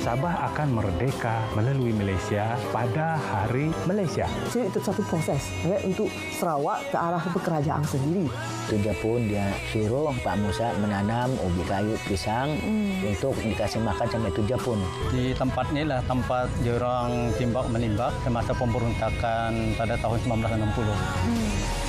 Sabah akan merdeka melalui Malaysia pada Hari Malaysia. Jadi itu satu proses untuk Sarawak ke arah kerajaan sendiri. Itu pun dia suruh Pak Musa menanam ubi kayu pisang untuk dikasih makan sampai itu pun. Di tempat ini lah tempat diorang timbak menimbak semasa pemberontakan pada tahun 1960.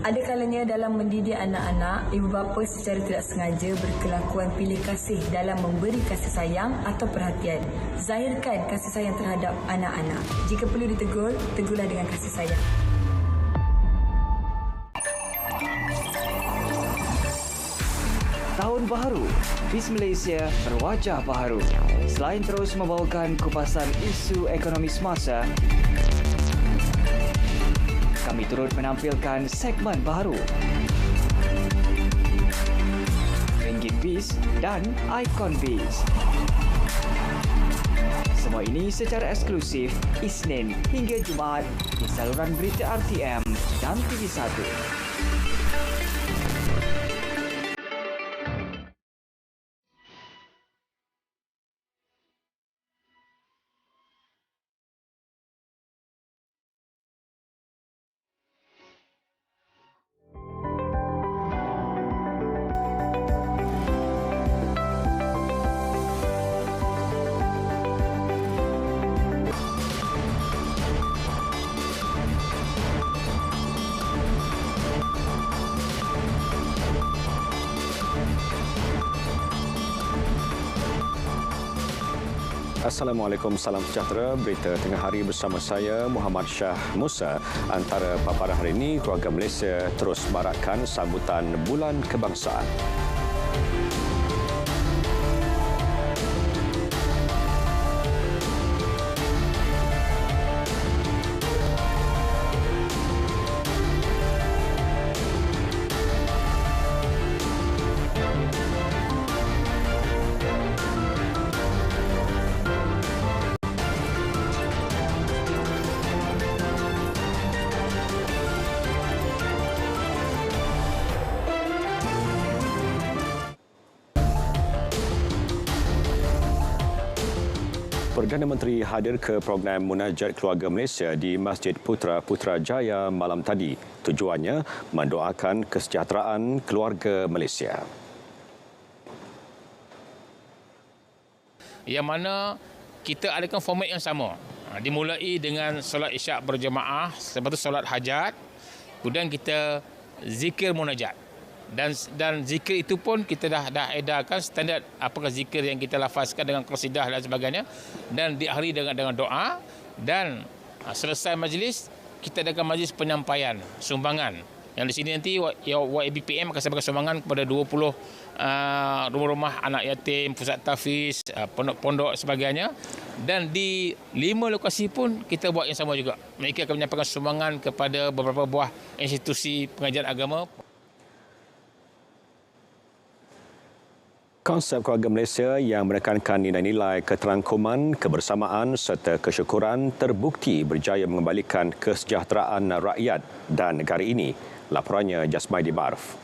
Ada kalanya dalam mendidik anak-anak, ibu bapa secara tidak sengaja berkelakuan pilih kasih dalam memberi kasih sayang atau perhatian. Zahirkan kasih sayang terhadap anak-anak. Jika perlu ditegur, tegurlah dengan kasih sayang. Tahun baru, BIS Malaysia berwajah baharu. Selain terus membawakan kupasan isu ekonomi semasa, kami turut menampilkan segmen baru, Ringgit BIS dan Ikon BIS. Semua ini secara eksklusif Isnin hingga Jumaat di saluran berita RTM dan TV1. Assalamualaikum, salam sejahtera. Berita tengah hari bersama saya, Muhammad Shah Musa. Antara paparan hari ini, keluarga Malaysia terus marakkan sambutan Bulan Kebangsaan. Perdana Menteri hadir ke program Munajat Keluarga Malaysia di Masjid Putra Putrajaya malam tadi. Tujuannya mendoakan kesejahteraan keluarga Malaysia. Yang mana kita adakan format yang sama. Dimulai dengan solat isyak berjemaah, lepas itu solat hajat, kemudian kita zikir munajat. Dan zikir itu pun kita dah edarkan standard apakah zikir yang kita lafazkan dengan qasidah dan sebagainya, dan diakhiri dengan doa, dan selesai majlis kita adakan majlis penyampaian sumbangan yang di sini nanti YABPM akan sampaikan sumbangan kepada 20 rumah-rumah anak yatim, pusat tahfiz, pondok-pondok sebagainya, dan di 5 lokasi pun kita buat yang sama juga. Mereka akan menyampaikan sumbangan kepada beberapa buah institusi pengajian agama. Konsep keluarga Malaysia yang menekankan nilai-nilai keterangkuman, kebersamaan serta kesyukuran terbukti berjaya mengembalikan kesejahteraan rakyat dan negara ini. Laporannya Jasmaidi Ma'ruf.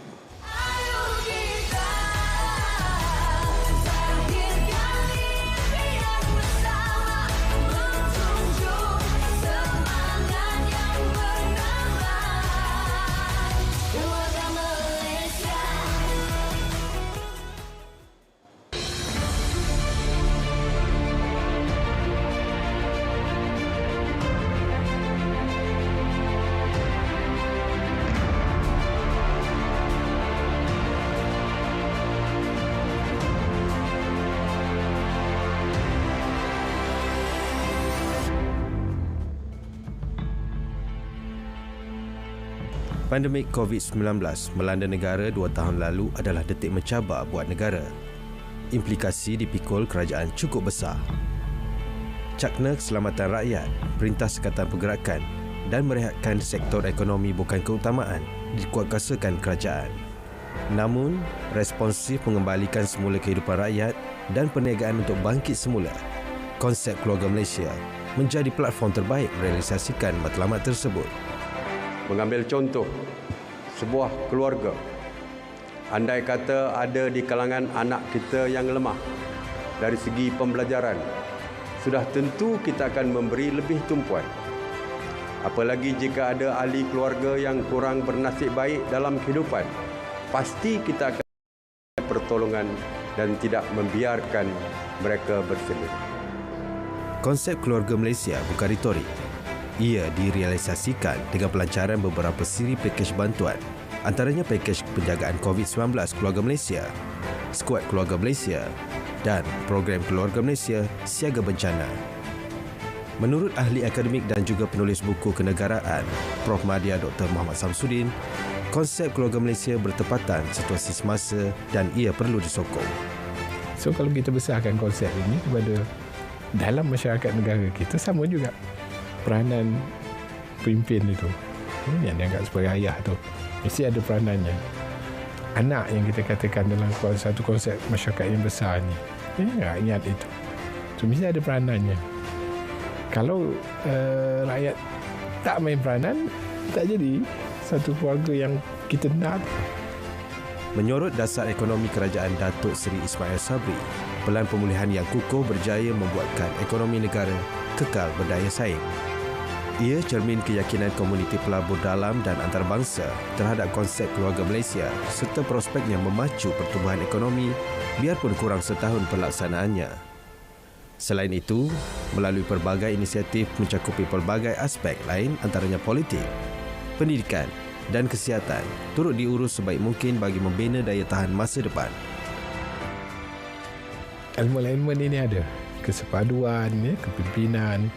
Pandemik COVID-19 melanda negara 2 tahun lalu adalah detik mencabar buat negara. Implikasi dipikul kerajaan cukup besar. Cakna keselamatan rakyat, Perintah Sekatan Pergerakan dan merehatkan sektor ekonomi bukan keutamaan dikuatkuasakan kerajaan. Namun, responsif mengembalikan semula kehidupan rakyat dan perniagaan untuk bangkit semula, konsep Keluarga Malaysia menjadi platform terbaik merealisasikan matlamat tersebut. Mengambil contoh sebuah keluarga, andai kata ada di kalangan anak kita yang lemah dari segi pembelajaran, sudah tentu kita akan memberi lebih tumpuan. Apalagi jika ada ahli keluarga yang kurang bernasib baik dalam kehidupan, pasti kita akan pertolongan dan tidak membiarkan mereka bersedih. Konsep Keluarga Malaysia bukan retorik. Ia direalisasikan dengan pelancaran beberapa siri pakej bantuan, antaranya pakej penjagaan COVID-19 Keluarga Malaysia, Skuad Keluarga Malaysia dan program Keluarga Malaysia Siaga Bencana. Menurut ahli akademik dan juga penulis buku kenegaraan, Prof. Madya Dr. Muhammad Samsudin, konsep Keluarga Malaysia bertepatan situasi semasa dan ia perlu disokong. So kalau kita besarkan konsep ini kepada dalam masyarakat negara kita, sama juga peranan pemimpin itu, yang dianggap sebagai ayah tu, mesti ada peranannya. Anak yang kita katakan dalam satu konsep masyarakat yang besar ni, rakyat itu, so mesti ada peranannya. Kalau rakyat tak main peranan, tak jadi satu keluarga yang kita nak. Menyorot dasar ekonomi kerajaan Datuk Seri Ismail Sabri, pelan pemulihan yang kukuh berjaya membuatkan ekonomi negara kekal berdaya saing. Ia cermin keyakinan komuniti pelabur dalam dan antarabangsa terhadap konsep Keluarga Malaysia serta prospeknya memacu pertumbuhan ekonomi biarpun kurang setahun pelaksanaannya. Selain itu, melalui pelbagai inisiatif mencakupi pelbagai aspek lain antaranya politik, pendidikan dan kesihatan turut diurus sebaik mungkin bagi membina daya tahan masa depan. Elemen-elemen ini ada kesepaduan, kepimpinan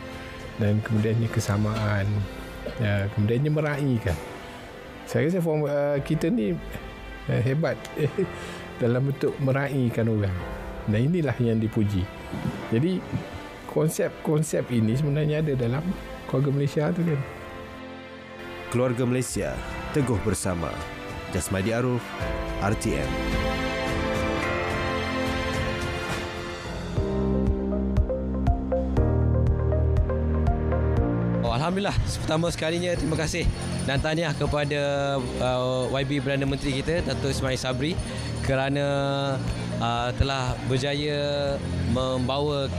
dan kemudiannya kesamaan, kemudiannya meraihkan. Saya rasa kita ni hebat dalam bentuk meraihkan orang, dan inilah yang dipuji. Jadi konsep-konsep ini sebenarnya ada dalam Keluarga Malaysia tu kan. Keluarga Malaysia, teguh bersama. Jasmadi Aruf, RTM. Alhamdulillah, pertama sekalinya terima kasih dan tahniah kepada YB Perdana Menteri kita Datuk Ismail Sabri kerana telah berjaya membawa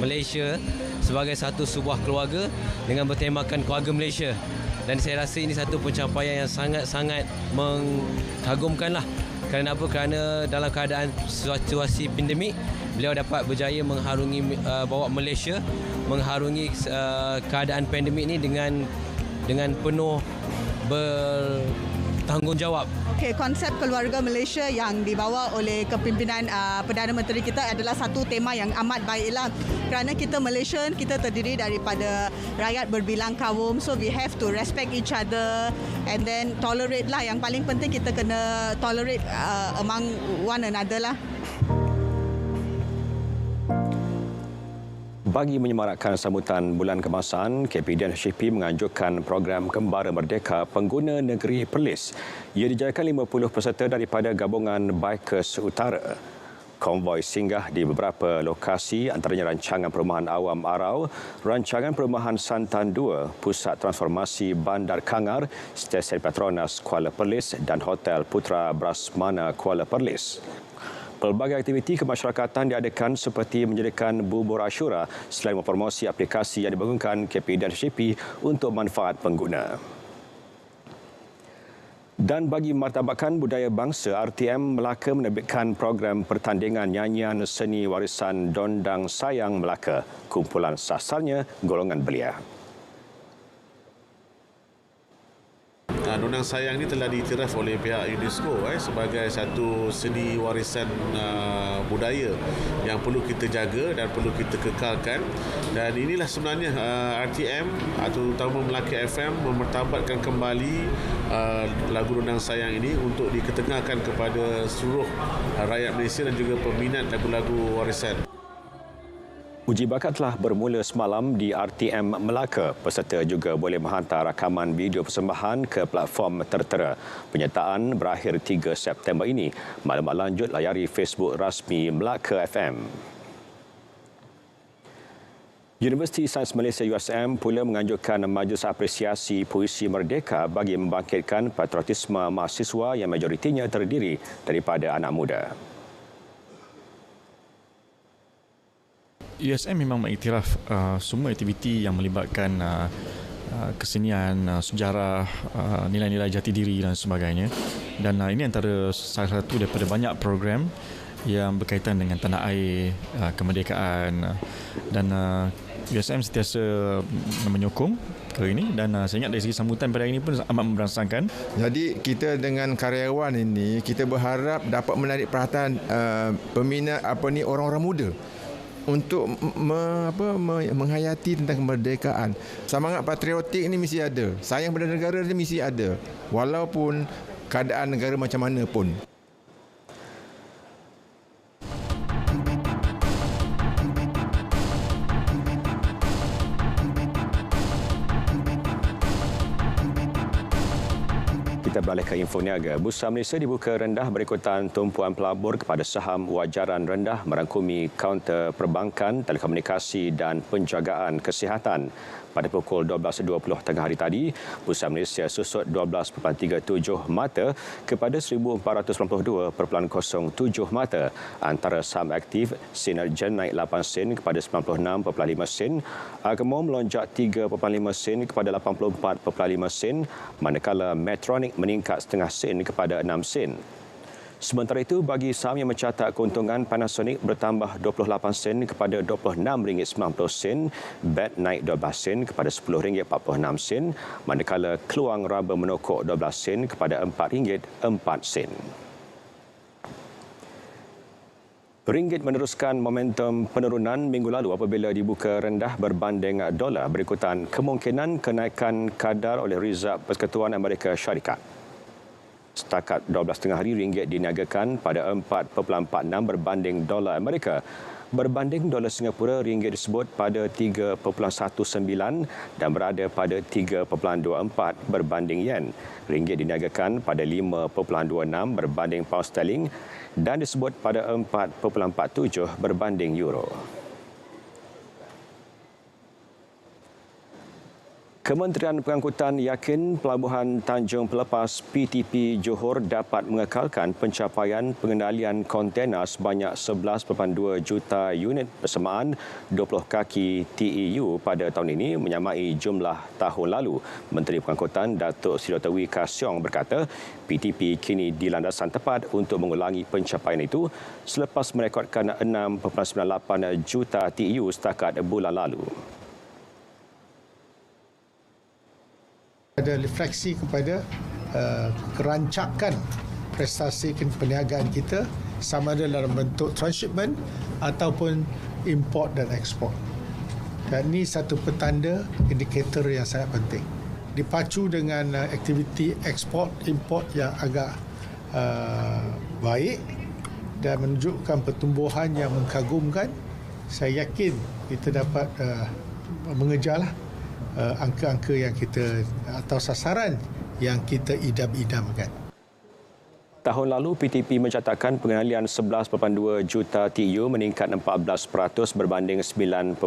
Malaysia sebagai satu sebuah keluarga dengan bertemakan Keluarga Malaysia, dan saya rasa ini satu pencapaian yang sangat-sangat mengagumkanlah. Kerana apa? Kerana dalam keadaan situasi pandemik, beliau dapat berjaya mengharungi bawa Malaysia mengharungi keadaan pandemik ini dengan penuh bertanggungjawab. Okay, konsep Keluarga Malaysia yang dibawa oleh kepimpinan Perdana Menteri kita adalah satu tema yang amat baiklah. Kerana kita Malaysian, kita terdiri daripada rakyat berbilang kaum, so we have to respect each other and then tolerate lah. Yang paling penting kita kena tolerate among one another lah. Bagi menyemarakkan sambutan Bulan Kebangsaan, KPDN-HCP menganjurkan program Kembara Merdeka Pengguna Negeri Perlis. Ia dijayakan 50 peserta daripada gabungan Bikers Utara. Konvoi singgah di beberapa lokasi antaranya Rancangan Perumahan Awam Arau, Rancangan Perumahan Santan 2, Pusat Transformasi Bandar Kangar, Stesen Petronas Kuala Perlis dan Hotel Putra Brasmana Kuala Perlis. Pelbagai aktiviti kemasyarakatan diadakan seperti menyediakan bubur Ashura selain mempromosi aplikasi yang dibangunkan KPDN-HCP untuk manfaat pengguna. Dan bagi martabatkan budaya bangsa, RTM Melaka menerbitkan program pertandingan nyanyian seni warisan Dondang Sayang Melaka. Kumpulan sasarnya golongan belia. Dondang Nang Sayang ini telah diiktiraf oleh pihak UNESCO sebagai satu seni warisan budaya yang perlu kita jaga dan perlu kita kekalkan. Dan inilah sebenarnya RTM atau terutama Melaka FM memertabatkan kembali lagu Nang Sayang ini untuk diketengahkan kepada seluruh rakyat Malaysia dan juga peminat lagu-lagu warisan. Uji bakat telah bermula semalam di RTM Melaka. Peserta juga boleh menghantar rakaman video persembahan ke platform tertera. Penyertaan berakhir 3 September ini. Maklumat lanjut layari Facebook rasmi Melaka FM. Universiti Sains Malaysia USM pula menganjurkan Majlis Apresiasi Puisi Merdeka bagi membangkitkan patriotisme mahasiswa yang majoritinya terdiri daripada anak muda. USM memang mengiktiraf semua aktiviti yang melibatkan kesenian, sejarah, nilai-nilai jati diri dan sebagainya. Dan ini antara salah satu daripada banyak program yang berkaitan dengan tanah air, kemerdekaan, dan USM sentiasa menyokong perkara ini. Dan saya ingat dari segi sambutan pada hari ini pun amat merangsangkan. Jadi kita dengan karyawan ini, kita berharap dapat menarik perhatian peminat orang-orang muda untuk menghayati tentang kemerdekaan. Semangat patriotik ini mesti ada. Sayang pada negara ini mesti ada. Walaupun keadaan negara macam mana pun. Kita beralih ke info niaga. Bursa Malaysia dibuka rendah berikutan tumpuan pelabur kepada saham wajaran rendah merangkumi kaunter perbankan, telekomunikasi dan penjagaan kesihatan. Pada pukul 12.20 tengah hari tadi, Bursa Malaysia susut 12.37 mata kepada 1,492.07 mata. Antara saham aktif, Synergen naik 8 sen kepada 96.5 sen, Agamo melonjak 3.5 sen kepada 84.5 sen, manakala Medtronic meningkat setengah sen kepada 6 sen. Sementara itu, bagi saham yang mencatat keuntungan, Panasonic bertambah 28 sen kepada RM26.90, BET naik 12 sen kepada RM10.46, manakala Keluang Raba menokok 12 sen kepada RM4.04. Ringgit meneruskan momentum penurunan minggu lalu apabila dibuka rendah berbanding dolar berikutan kemungkinan kenaikan kadar oleh Rizab Persekutuan Amerika Syarikat. Setakat 12 tengah hari, ringgit diniagakan pada 4.46 berbanding dolar Amerika. Berbanding dolar Singapura, ringgit disebut pada 3.19 dan berada pada 3.24 berbanding yen. Ringgit diniagakan pada 5.26 berbanding pound sterling dan disebut pada 4.47 berbanding euro. Kementerian Pengangkutan yakin Pelabuhan Tanjung Pelepas PTP Johor dapat mengekalkan pencapaian pengendalian kontena sebanyak 11.2 juta unit bersamaan 20 kaki TEU pada tahun ini menyamai jumlah tahun lalu. Menteri Pengangkutan Datuk Seri Dr. Wee Ka Siong berkata PTP kini di landasan tepat untuk mengulangi pencapaian itu selepas merekodkan 6.98 juta TEU setakat bulan lalu. Ada refleksi kepada kerancakan prestasi perniagaan kita sama ada dalam bentuk transshipment ataupun import dan ekspor. Dan ini satu petanda indikator yang sangat penting. Dipacu dengan aktiviti ekspor import yang agak baik dan menunjukkan pertumbuhan yang mengkagumkan, saya yakin kita dapat mengejarlah angka-angka yang kita atau sasaran yang kita idam-idamkan. Tahun lalu, PTP mencatatkan pengendalian 11.2 juta TEU meningkat 14% berbanding 9.8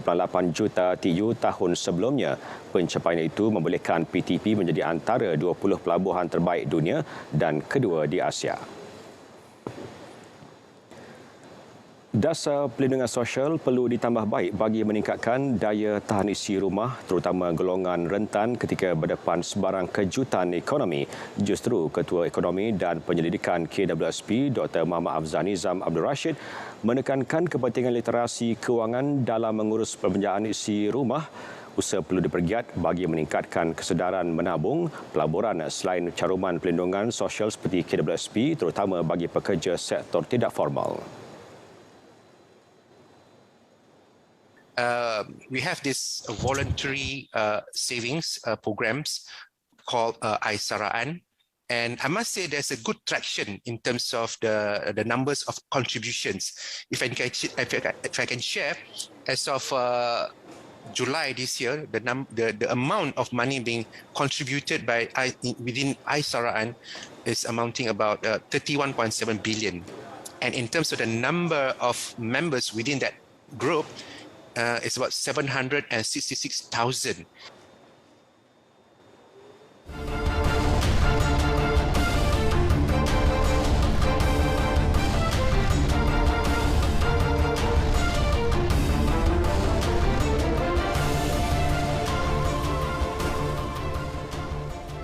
juta TEU tahun sebelumnya. Pencapaian itu membolehkan PTP menjadi antara 20 pelabuhan terbaik dunia dan kedua di Asia. Dasar pelindungan sosial perlu ditambah baik bagi meningkatkan daya tahan isi rumah terutama golongan rentan ketika berdepan sebarang kejutan ekonomi. Justru Ketua Ekonomi dan Penyelidikan KWSP Dr. Muhammad Afzal Nizam Abdul Rashid menekankan kepentingan literasi kewangan dalam mengurus perbelanjaan isi rumah Usaha perlu dipergiat bagi meningkatkan kesedaran menabung pelaburan selain caruman pelindungan sosial seperti KWSP terutama bagi pekerja sektor tidak formal. We have this voluntary savings programs called Aisaraan. And I must say there's a good traction in terms of the numbers of contributions. If I can share, as of July this year, the amount of money being contributed within Aisaraan is amounting about 31.7 billion. And in terms of the number of members within that group, it's about 766,000.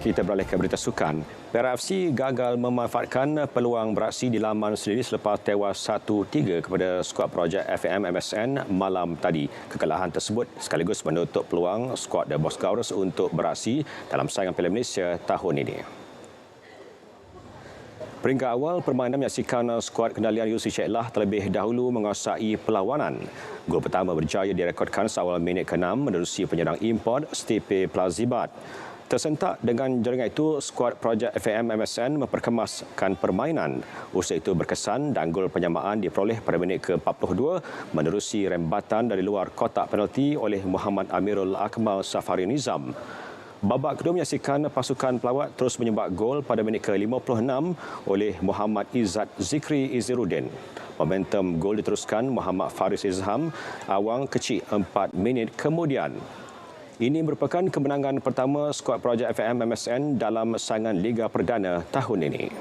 Kita beralih ke berita sukan. Perak FC gagal memanfaatkan peluang beraksi di laman sendiri selepas tewas 1-3 kepada skuad projek FAM MSN malam tadi. Kekalahan tersebut sekaligus menutup peluang skuad The Bosgaurus untuk beraksi dalam saingan Piala Malaysia tahun ini. Peringkat awal permainan menyaksikan skuad kendalian Yusri Syeklah terlebih dahulu menguasai perlawanan. Gol pertama berjaya direkodkan seawal minit ke-6 menerusi penyerang import Stipe Plazibat. Tersentak dengan jaringan itu, skuad projek FAM MSN memperkemaskan permainan. Usaha itu berkesan dan gol penyamaan diperoleh pada minit ke-42 menerusi rembatan dari luar kotak penalti oleh Muhammad Amirul Akmal Safari Nizam. Babak kedua menyaksikan pasukan pelawat terus menyumbang gol pada minit ke-56 oleh Muhammad Izzat Zikri Izziruddin. Momentum gol diteruskan Muhammad Faris Izham awang kecil 4 minit kemudian. Ini merupakan kemenangan pertama skuad projek FAM MSN dalam saingan Liga Perdana tahun ini.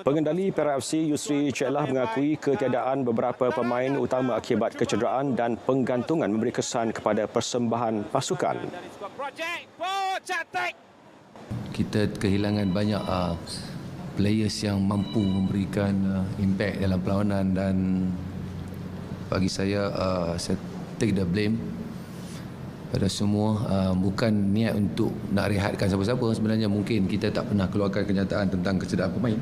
Pengendali Perak FC Yusri Syeklah mengakui ketiadaan beberapa pemain utama akibat kecederaan dan penggantungan memberi kesan kepada persembahan pasukan. Kita kehilangan banyak players yang mampu memberikan impact dalam perlawanan dan bagi saya take the blame pada semua. Bukan niat untuk nak rehatkan siapa-siapa. Sebenarnya mungkin kita tak pernah keluarkan kenyataan tentang kecederaan pemain.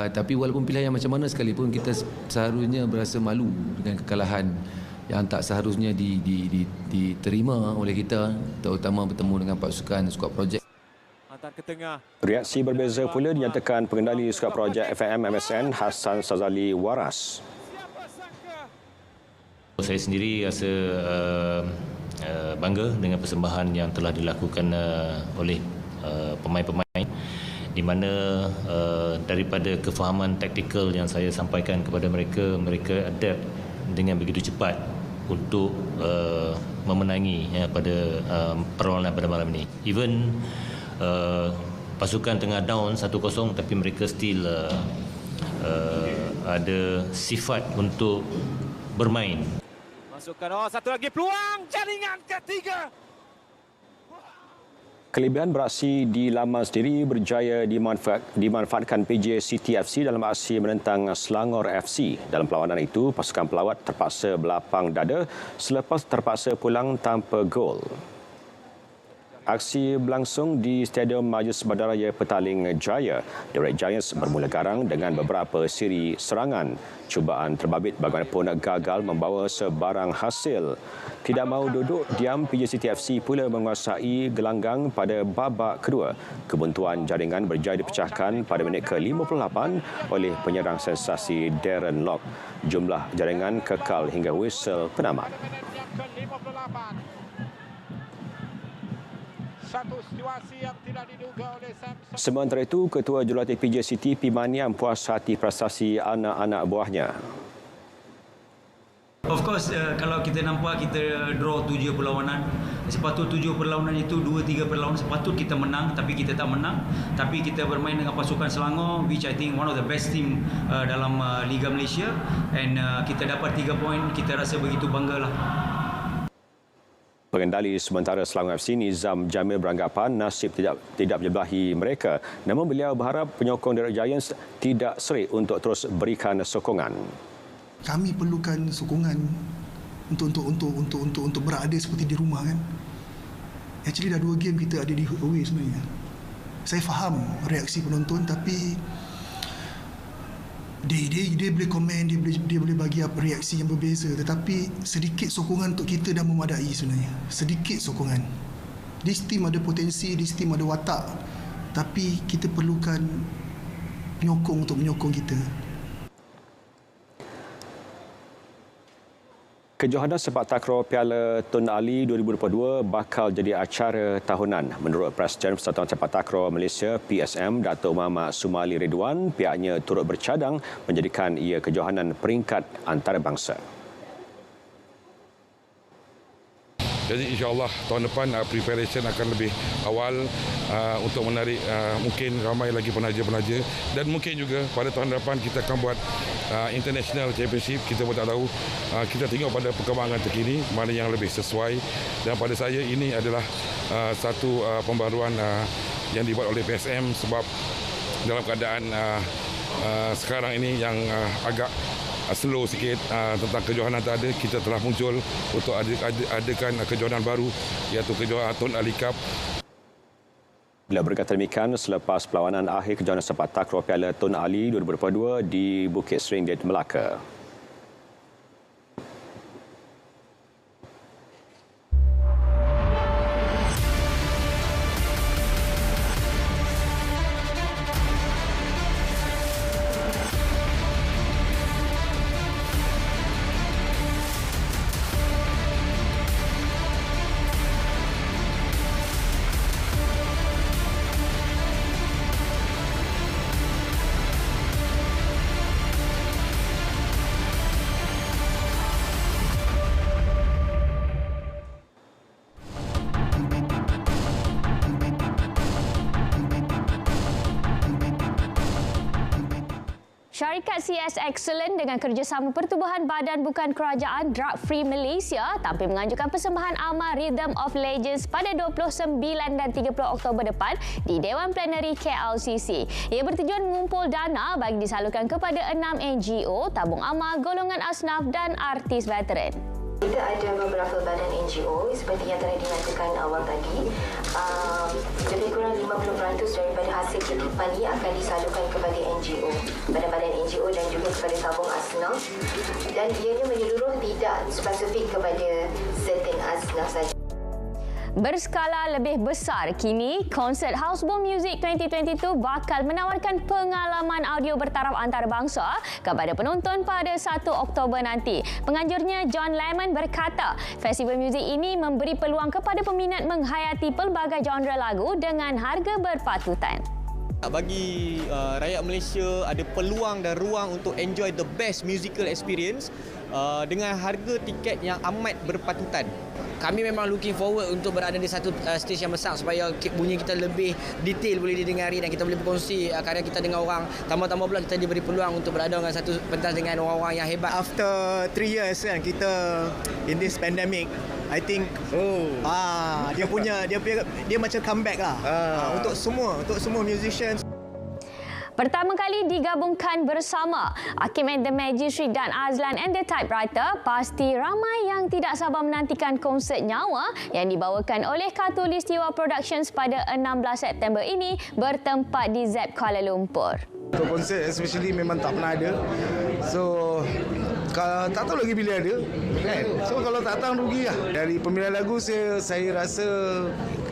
Tapi walaupun pilihan yang macam mana sekalipun, kita seharusnya berasa malu dengan kekalahan yang tak seharusnya diterima oleh kita, terutama bertemu dengan pasukan skuad projek. Reaksi berbeza pula dinyatakan pengendali skuad projek FAM MSN Hassan Sazali Waras. Saya sendiri rasa bangga dengan persembahan yang telah dilakukan oleh pemain-pemain, di mana daripada kefahaman taktikal yang saya sampaikan kepada mereka, mereka adapt dengan begitu cepat untuk memenangi pada perlawanan pada malam ini. Even pasukan tengah down 1-0 tapi mereka still ada sifat untuk bermain. Masukkan satu lagi peluang jaringan ketiga. Kelebihan beraksi di laman sendiri berjaya dimanfaatkan PJ City FC dalam aksi menentang Selangor FC. Dalam perlawanan itu, pasukan pelawat terpaksa berlapang dada selepas terpaksa pulang tanpa gol. Aksi berlangsung di Stadium Majlis Bandaraya Petaling Jaya. The Red Giants bermula garang dengan beberapa siri serangan. Cubaan terbabit bagaimanapun gagal membawa sebarang hasil. Tidak mahu duduk diam, PJ City FC pula menguasai gelanggang pada babak kedua. Kebuntuan jaringan berjaya dipecahkan pada minit ke-58 oleh penyerang sensasi Darren Lock. Jumlah jaringan kekal hingga whistle penamat. Satu situasi yang tidak diduga oleh Samson. Sementara itu, Ketua Jurulatih PJ City P. Maniam puas hati prestasi anak-anak buahnya. Of course, kalau kita nampak kita draw 7 perlawanan, sepatut 7 perlawanan itu 2-3 perlawanan sepatut kita menang, tapi kita tak menang. Tapi kita bermain dengan pasukan Selangor, which I think one of the best team dalam Liga Malaysia, and kita dapat 3 poin, kita rasa begitu banggalah. Pengendali sementara Selangor FC Nizam Jamil beranggapan nasib tidak menyebelahi mereka. Namun beliau berharap penyokong The Red Giants tidak serik untuk terus berikan sokongan. kami perlukan sokongan untuk berada seperti di rumah kan. Actually dah 2 game kita ada di away sebenarnya. Saya faham reaksi penonton, tapi dia boleh komen, dia boleh bagi apa reaksi yang berbeza, tetapi sedikit sokongan untuk kita dah memadai sebenarnya. Sedikit sokongan. This team ada potensi, this team ada watak, tapi kita perlukan penyokong untuk menyokong kita. Kejohanan sepak takraw Piala Tun Ali 2022 bakal jadi acara tahunan. Menurut Presiden Persatuan Sepak Takraw Malaysia PSM, Datuk Muhammad Sumali Ridwan, pihaknya turut bercadang menjadikan ia kejohanan peringkat antarabangsa. Jadi insya-Allah tahun depan preparation akan lebih awal untuk menarik mungkin ramai lagi penaja-penaja, dan mungkin juga pada tahun depan kita akan buat international championship. Kita pun tak tahu, kita tengok pada perkembangan terkini mana yang lebih sesuai, dan pada saya ini adalah satu pembaruan yang dibuat oleh PSM, sebab dalam keadaan sekarang ini yang agak slow sikit tentang kejohanan tak ada, kita telah muncul untuk adakan kejohanan baru, iaitu kejohanan Tun Ali Cup. Bila berkata demikian selepas perlawanan akhir kejohanan sepak takraw Piala Tun Ali 2022 di Bukit Serindit, Melaka. Syarikat CS Excellent dengan kerjasama Pertubuhan Badan Bukan Kerajaan Drug Free Malaysia tampil menganjurkan persembahan amal Rhythm of Legends pada 29 dan 30 Oktober depan di Dewan Plenary KLCC. Ia bertujuan mengumpul dana bagi disalurkan kepada 6 NGO, tabung amal, golongan asnaf dan artis veteran. Kita ada beberapa badan NGO seperti yang telah dinyatakan awal tadi. Lebih kurang 50% daripada hasil titipan ini akan disalurkan kepada NGO, badan-badan NGO dan juga kepada tabung asnaf. Dan ianya menyeluruh, tidak spesifik kepada certain asnaf saja. Berskala lebih besar, kini konsert Houseboat Music 2022 bakal menawarkan pengalaman audio bertaraf antarabangsa kepada penonton pada 1 Oktober nanti. Penganjurnya John Lemon berkata, festival muzik ini memberi peluang kepada peminat menghayati pelbagai genre lagu dengan harga berpatutan. Bagi rakyat Malaysia ada peluang dan ruang untuk enjoy the best musical experience dengan harga tiket yang amat berpatutan. Kami memang looking forward untuk berada di satu stage yang besar supaya bunyi kita lebih detail boleh didengari dan kita boleh berkongsi karya kita dengan orang. Tambah-tambah pula kita diberi peluang untuk berada dengan satu pentas dengan orang-orang yang hebat. After 3 years kan kita in this pandemic, I think dia macam comeback lah untuk semua musicians. Pertama kali digabungkan bersama Hakim and the Magistrate dan Azlan and the Typewriter, pasti ramai yang tidak sabar menantikan konsert nyawa yang dibawakan oleh Khatulistiwa Productions pada 16 September ini bertempat di ZEP Kuala Lumpur. Untuk konsert especially memang tak pernah ada. So kalau tak tahu lagi bila ada kan. So kalau tak datang rugi lah. Dari pemilihan lagu saya rasa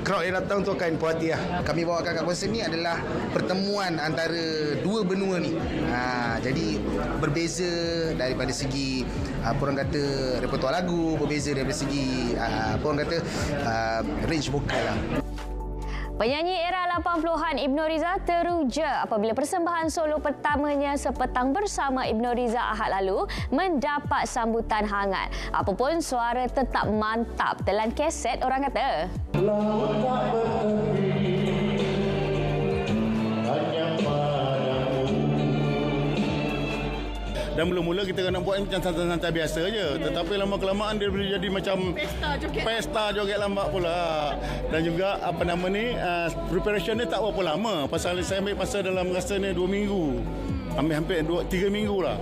crowd yang datang tu akan puas hati lah. Kami bawakan kat konsert ni adalah pertemuan antara dua benua ni. Jadi berbeza daripada segi orang kata repertoire lagu, berbeza daripada segi orang kata range vokal lah. Penyanyi era 80-an Ibnu Riza teruja apabila persembahan solo pertamanya Sepetang Bersama Ibnu Riza Ahad lalu mendapat sambutan hangat. Apapun, suara tetap mantap. Telan keset orang kata. Dan mula-mula kita kena buat macam santai-santai biasa je. Tetapi lama-kelamaan dia boleh jadi macam pesta joget lambat pula. Dan juga preparation ni tak berapa lama. Pasal saya ambil masa dalam rasa ni 2 minggu. Hampir 3 minggu lah.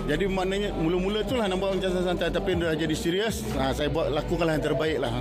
Jadi maknanya mula-mula itulah nampak macam santai, tapi dah jadi serius. Saya lakukanlah yang terbaik lah.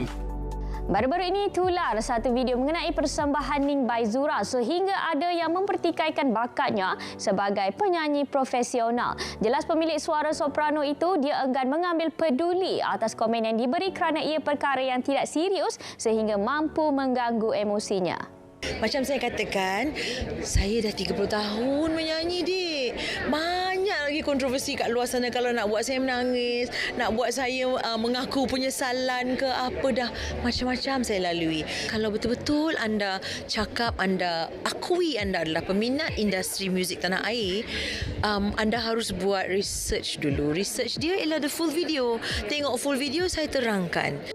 Baru-baru ini tular satu video mengenai persembahan Ning Baizura sehingga ada yang mempertikaikan bakatnya sebagai penyanyi profesional. Jelas pemilik suara soprano itu dia enggan mengambil peduli atas komen yang diberi kerana ia perkara yang tidak serius sehingga mampu mengganggu emosinya. Macam saya katakan, saya dah 30 tahun menyanyi, dik. Banyak lagi kontroversi kat luar sana kalau nak buat saya menangis, nak buat saya mengaku penyesalan ke apa, dah macam-macam saya lalui. Kalau betul-betul anda cakap, anda akui anda adalah peminat industri muzik tanah air, anda harus buat research dulu. Research dia ialah the full video. Tengok full video, saya terangkan.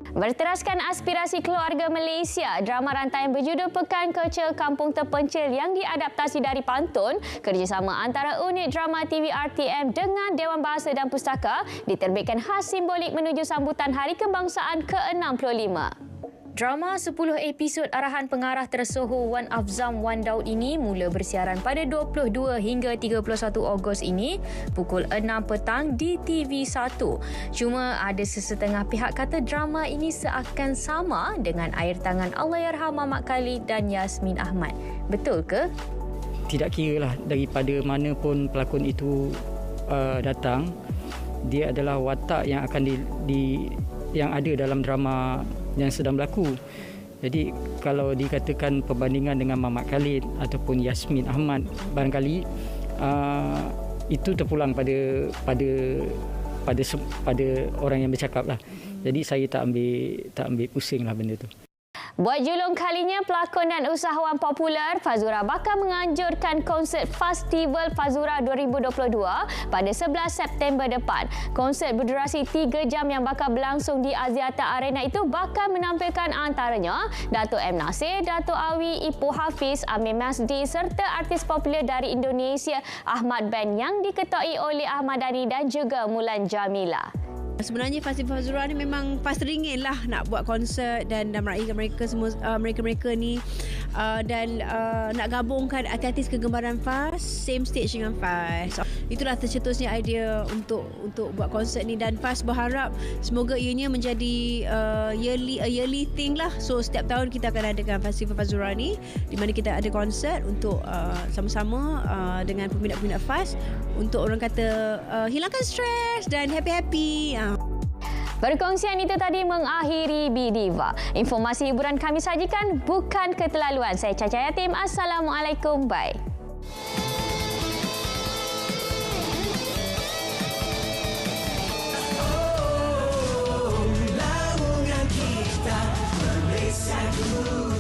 Berteraskan aspirasi keluarga Malaysia, drama rantaian berjudul Pekan Kecil Kampung Terpencil yang diadaptasi dari pantun, kerjasama antara unit drama TV RTM dengan Dewan Bahasa dan Pustaka diterbitkan khas simbolik menuju sambutan Hari Kebangsaan ke-65. Drama 10 episod arahan pengarah tersohor Wan Afzam Wan Daud ini mula bersiaran pada 22 hingga 31 Ogos ini pukul 6 petang di TV1. Cuma ada sesetengah pihak kata drama ini seakan sama dengan air tangan Allahyarham Mamat Khalid dan Yasmin Ahmad. Betul ke? Tidak kira lah daripada mana pun pelakon itu datang, dia adalah watak yang akan yang ada dalam drama yang sedang berlaku. Jadi kalau dikatakan perbandingan dengan Mamat Khalid ataupun Yasmin Ahmad, barangkali itu terpulang pada orang yang bercakap lah. Jadi saya tak ambil pusing lah benda tu. Buat julung kalinya, pelakon dan usahawan popular Fazura bakal menganjurkan konsert Festival Fazura 2022 pada 11 September depan. Konsert berdurasi 3 jam yang bakal berlangsung di Axiata Arena itu bakal menampilkan antaranya Dato' M. Nasir, Dato' Awi, Ipoh Hafiz, Amir Masdi serta artis popular dari Indonesia Ahmad Band yang diketuai oleh Ahmad Dhani dan juga Mulan Jamila. Sebenarnya Festival Fazura ni memang pas teringin lah nak buat konsert dan meraihkan mereka semua, mereka ni dan nak gabungkan artis kegemaran Faz same stage dengan Faz. Itulah tercetusnya idea untuk buat konsert ni, dan Faz berharap semoga ianya menjadi yearly thing lah. So setiap tahun kita akan adakan Festival Fazura ni di mana kita ada konsert untuk sama-sama dengan peminat-peminat Faz untuk orang kata hilangkan stres dan happy-happy. Perkongsian itu tadi mengakhiri Bidiva. Informasi hiburan kami sajikan bukan keterlaluan. Saya Caca Yatim. Assalamualaikum. Bye.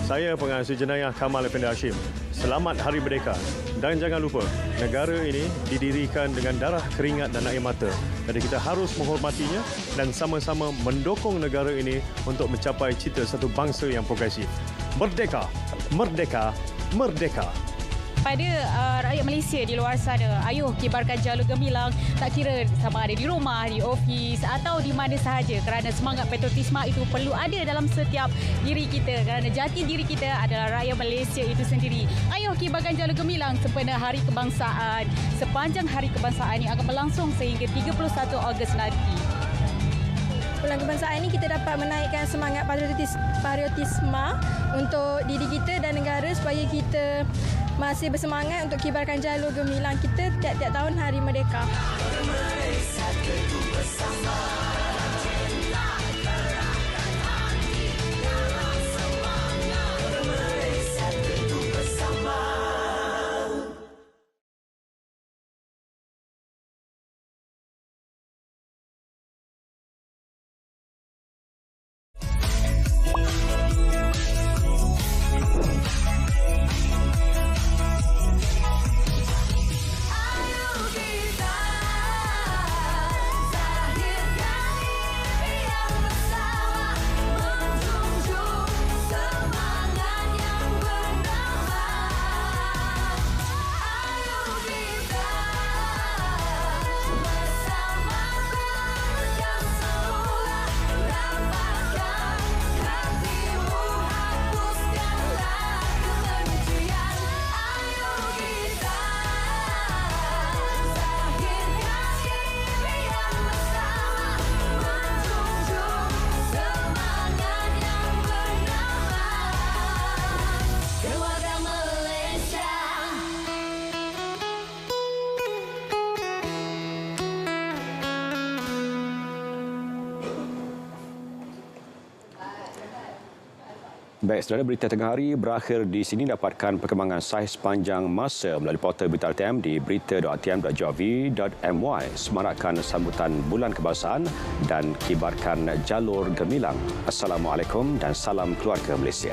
Saya Pengarah Jenayah Kamal Effendi Hashim. Selamat Hari Merdeka. Dan jangan lupa, negara ini didirikan dengan darah, keringat dan air mata. Jadi kita harus menghormatinya dan sama-sama mendukung negara ini untuk mencapai cita satu bangsa yang progresif. Merdeka! Merdeka! Merdeka! Pada rakyat Malaysia di luar sana, ayuh kibarkan jalur gemilang, tak kira sama ada di rumah, di ofis atau di mana sahaja, kerana semangat patriotisme itu perlu ada dalam setiap diri kita, kerana jati diri kita adalah rakyat Malaysia itu sendiri. Ayuh kibarkan jalur gemilang sempena Hari Kebangsaan. Sepanjang Hari Kebangsaan ini akan berlangsung sehingga 31 Ogos nanti. Bulan Kebangsaan ini kita dapat menaikkan semangat patriotisme untuk diri kita dan negara supaya kita masih bersemangat untuk kibarkan jalur gemilang kita tiap-tiap tahun Hari Merdeka. Baik, saudara, berita tengah hari berakhir di sini. Dapatkan perkembangan saiz sepanjang masa melalui portal Berita RTM di berita.rtm.gov.my. Semarakkan sambutan bulan kebangsaan dan kibarkan jalur gemilang. Assalamualaikum dan salam keluarga Malaysia.